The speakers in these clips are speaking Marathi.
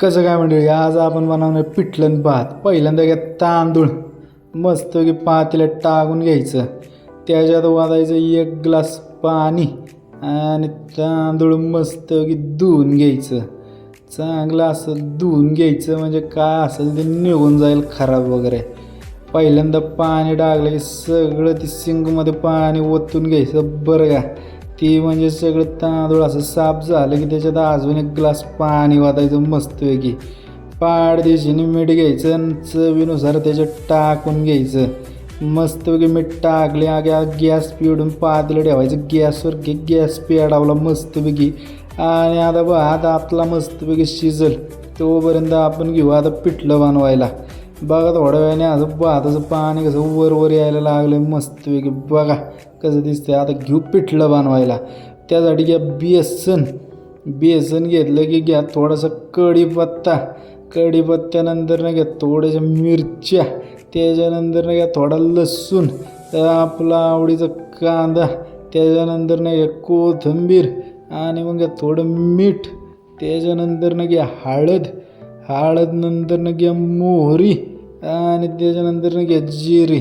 कसं काय म्हणजे आज आपण बनवणार पिठलं भात. पहिल्यांदा घ्या तांदूळ, मस्त की पातेल्यात टाकून घ्यायचं. त्याच्यात वाजायचं 1 ग्लास पाणी आणि तांदूळ मस्त की धुवून घ्यायचं. चांगलं असं धुवून घ्यायचं म्हणजे काय असेल ते निघून जाईल खराब वगैरे. पहिल्यांदा पाणी टाकलं की सगळं ती सिंकमध्ये पाणी ओतून घ्यायचं बरं का. ती म्हणजे सगळं तांदूळ असं साफ झालं की त्याच्यात अजून 1 ग्लास पाणी वाटायचं मस्तपैकी. पाठदिशीने मीठ घ्यायचं आणि चवीनुसार त्याच्यात टाकून घ्यायचं. मस्तपैकी मीठ टाकले गॅस पिळून पातेलं ठेवायचं गॅसवर. गॅस पेटवला मस्तपैकी आणि आता भात आपला मस्तपैकी शिजल तोपर्यंत आपण घेऊ आता पिठलं बनवायला. बघा थोड्या वेळाने असं भाताचं पाणी कसं वर यायला लागलं मस्तपैकी. बघा कसं दिसतंय. आता घेऊ पिठलं बनवायला. त्यासाठी घ्या बेसन घेतलं की घ्या थोडासा कढीपत्त्यानंतर घ्या थोड्याशा मिरच्या, त्याच्यानंतर घ्या थोडा लसूण, आपला आवडीचा कांदा, त्याच्यानंतर घ्या कोथिंबीर आणि मग घ्या थोडं मीठ, त्याच्यानंतर घ्या हळद नंतर घ्या मोहरी आणि त्याच्यानंतर घ्या जिरे.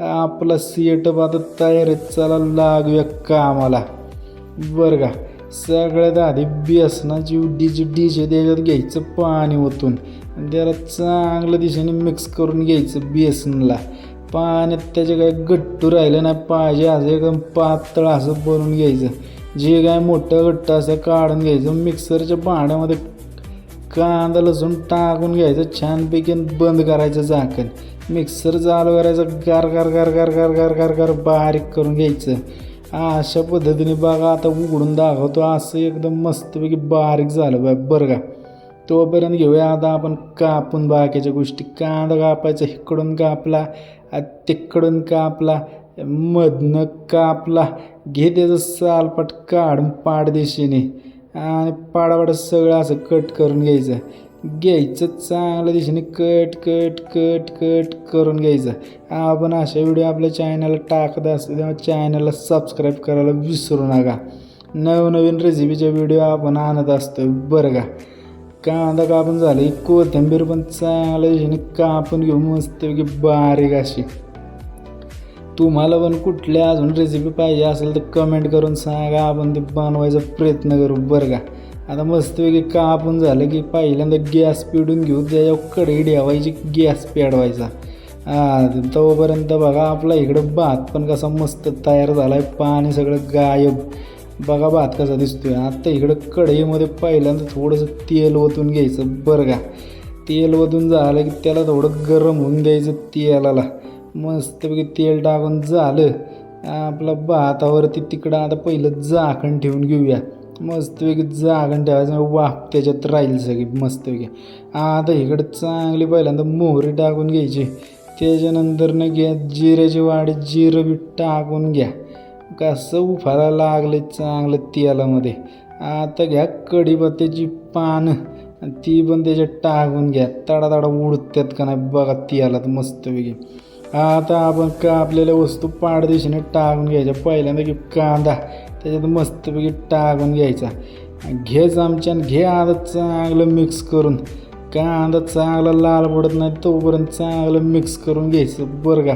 आपला सेटअप आता तयार आहे. चला लागूया कामाला बरं का. सगळ्यात आधी बेसनाची डिश आहे त्याच्यात घ्यायचं पाणी ओतून आणि त्याला चांगलं दिशेने मिक्स करून घ्यायचं. बेसनला पाण्यात त्याचे काय गट्टू राहिलं नाही पाहिजे, असं एकदम पातळ असं बनवून घ्यायचं. जे काय मोठं गट्ट असं काढून घ्यायचं. मिक्सरच्या भांड्यामध्ये कांदा लसूण टाकून घ्यायचं छानपैकी बंद करायचं झाकण. मिक्सर चालू करायचं. गार गार गार गार गार गार गार गार बारीक करून घ्यायचं. अशा पद्धतीने बघा आता उघडून दाखवतो. असं एकदम मस्तपैकी बारीक झालं बरं का. तोपर्यंत घेऊया आता आपण कापून बाकीच्या गोष्टी. कांदा कापायचा इकडून कापला, तिकडून कापला, मधनं कापला. घे त्याचं सालपाट काढून पाठदिशेने आणि पाडापाड सगळं असं कट करून घ्यायचं चांगल्या दिशेने कट कट कट कट करून घ्यायचं. आपण अशा व्हिडिओ आपल्या चॅनलला टाकत असतो तेव्हा चॅनलला सबस्क्राईब करायला विसरू नका. नवनवीन रेसिपीचे व्हिडिओ आपण आणत असतो बरं का. कांदा कापून झालं की कोथिंबीर पण चांगल्या दिशेने कापून घेऊ मस्तपैकी बारीक अशी. तुम्हाला पण कुठल्या अजून रेसिपी पाहिजे असेल तर कमेंट करून सांगा, आपण ते बनवायचा प्रयत्न करू बरं का. आता मस्तपैकी कापून झालं की पहिल्यांदा गॅस पेटून घेऊ. त्याच्यावर कढई ठेवायची, गॅस पेटवायचा. तोपर्यंत बघा आपला इकडं भात पण कसा मस्त तयार झाला आहे. पाणी सगळं गायब. बघा भात कसा दिसतोय. आता इकडं कढईमध्ये पहिल्यांदा थोडंसं तेल ओतून घ्यायचं बरं का. तेल ओतून झालं की त्याला थोडं गरम होऊन द्यायचं. तेलाला मस्तपैकी तेल टाकून झालं आपला भातावरती तिकडं आता पहिलं झाकण ठेवून घेऊया. मस्तपैकी झाकण ठेवायचं, वाफ त्याच्यात राहील सगळी मस्तपैकी. आता इकडं चांगली पहिल्यांदा मोहरी टाकून घ्यायची. त्याच्यानंतर घ्या जिऱ्याची वाडी, जिरं बी टाकून घ्या. कसं उफायला लागलं चांगलं तेलामध्ये. आता घ्या कढीपत्त्याची पानं, ती पण त्याच्यात टाकून घ्या. तडातडा उडतात का नाही बघा तेलात मस्तपैकी. आता आपण कापलेल्या वस्तू पाठदिशेने टाकून घ्यायच्या. पहिल्यांदा की कांदा त्याच्यात मस्तपैकी टाकून घ्यायचा. घे चमच्यानं घे आता चांगलं मिक्स करून. कांदा चांगला लाल पडत नाही तोपर्यंत चांगलं मिक्स करून घ्यायचं बरं का.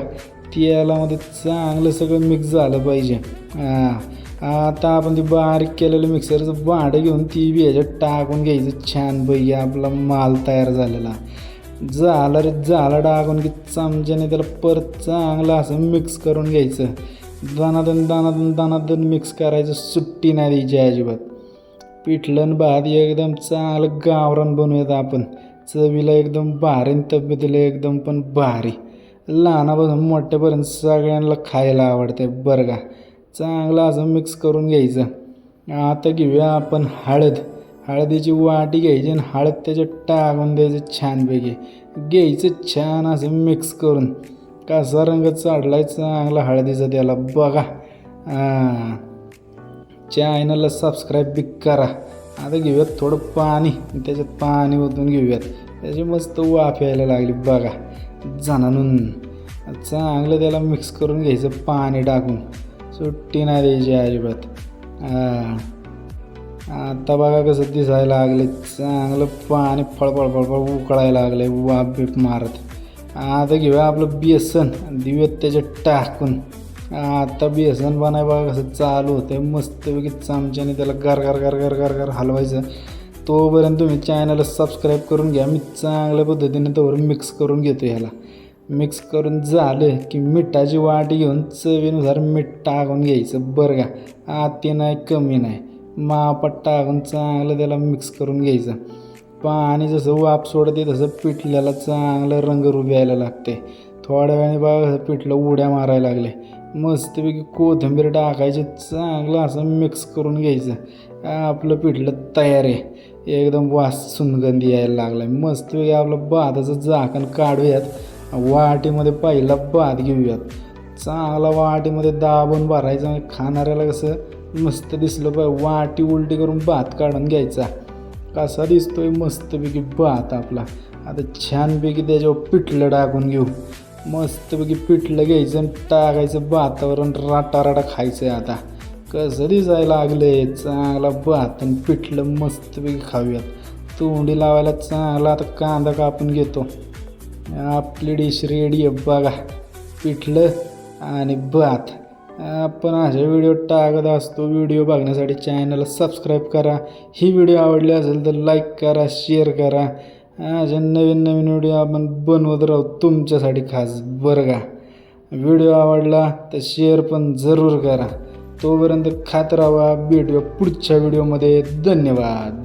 तेलामध्ये चांगलं सगळं मिक्स झालं पाहिजे. आता आपण ती बारीक केलेलं मिक्सरचं भांडं घेऊन ती बी ह्याच्यात टाकून घ्यायचं छानपैकी. आपला माल तयार झालेला झाला टाकून की चमच्याने त्याला परत चांगलं असं मिक्स करून घ्यायचं. दानादन मिक्स करायचं. सुट्टी नाही द्यायची अजिबात. पिठलं भात एकदम चांगलं गावरान बनवूयात आपण. चवीला एकदम भारी, तब्येतीला एकदम पण भारी. लहानापासून मोठ्यापर्यंत सगळ्यांना खायला आवडते बरं का. चांगलं असं मिक्स करून घ्यायचं. आता घेऊया आपण हळदीची वाटी घ्यायची आणि हळद त्याच्यात टाकून द्यायचं छानपैकी. घ्यायचं छान असं मिक्स करून. कसा रंग चढलाय चांगला हळदीचा त्याला बघा. चॅनलला सबस्क्राईब बी करा. आता घेऊयात थोडं पाणी, त्याच्यात पाणी ओतून घेऊयात. त्याची मस्त वाफ यायला लागली बघा जणांनून. चांगलं त्याला मिक्स करून घ्यायचं पाणी टाकून. सुट्टी नाही द्यायची अजिबात. आता बघा कसं दिसायला लागले, चांगलं पाणी फळफळ फळफळ उकळायला लागले वाफ बीप मारत. आता घेऊया आपलं बेसन देऊयात त्याच्यात टाकून. आता बेसन बनाय बघा कसं चालू होतं. मस्तपैकी चमच्याने त्याला गार गार गार गार गार गार हलवायचं. तोपर्यंत तुम्ही चॅनलला सबस्क्राईब करून घ्या. मी चांगल्या पद्धतीने तोवर मिक्स करून घेतो. ह्याला मिक्स करून झालं की मिठाची वाटी घेऊन चवीनुसार मीठ टाकून घ्यायचं बरं का. अति नाही कमी नाही, मापात टाकून चांगलं त्याला मिक्स करून घ्यायचं. पाणी जसं वाफ सोडते तसं पिठल्याला चांगलं रंगरूप यायला लागते. थोड्या वेळाने बघा पिठलं उड्या मारायला लागले. मस्तपैकी कोथिंबीर टाकायची, चांगलं असं मिक्स करून घ्यायचं. आपलं पिठलं तयार आहे. एकदम वास सुगंधी यायला लागला. मस्तपैकी आपलं भाताचं झाकण काढूयात. वाटीमध्ये पहिला भात घेऊयात. चांगला वाटीमध्ये दाबून भरायचं. म्हणजे खाणाऱ्याला कसं मस्त दिसलं पाहिजे. वाटी उलटी करून भात काढून घ्यायचा. कसा दिसतोय मस्तपैकी भात आपला. आता छानपैकी त्याच्यावर पिठलं टाकून घेऊ. मस्तपैकी पिठलं घ्यायचं आणि टाकायचं भातावर आणि राटा खायचं. आता कसं दिसायला लागले चांगला भात आणि पिठलं मस्तपैकी खाऊयात. तोंडी लावायला चांगला आता कांदा कापून घेतो. आपली डिश रेडी आहे बघा, पिठलं आणि भात. आपण अशा व्हिडिओ टाकत असतो. व्हिडिओ बघण्यासाठी चॅनलला सबस्क्राईब करा. ही व्हिडिओ आवडली असेल तर लाईक करा, शेअर करा. अशा नवीन नवीन व्हिडिओ आपण बनवत राहू तुमच्यासाठी खास बरं का. व्हिडिओ आवडला तर शेअर पण जरूर करा. तोपर्यंत खात राहा. भेटूया पुढच्या व्हिडिओमध्ये. धन्यवाद.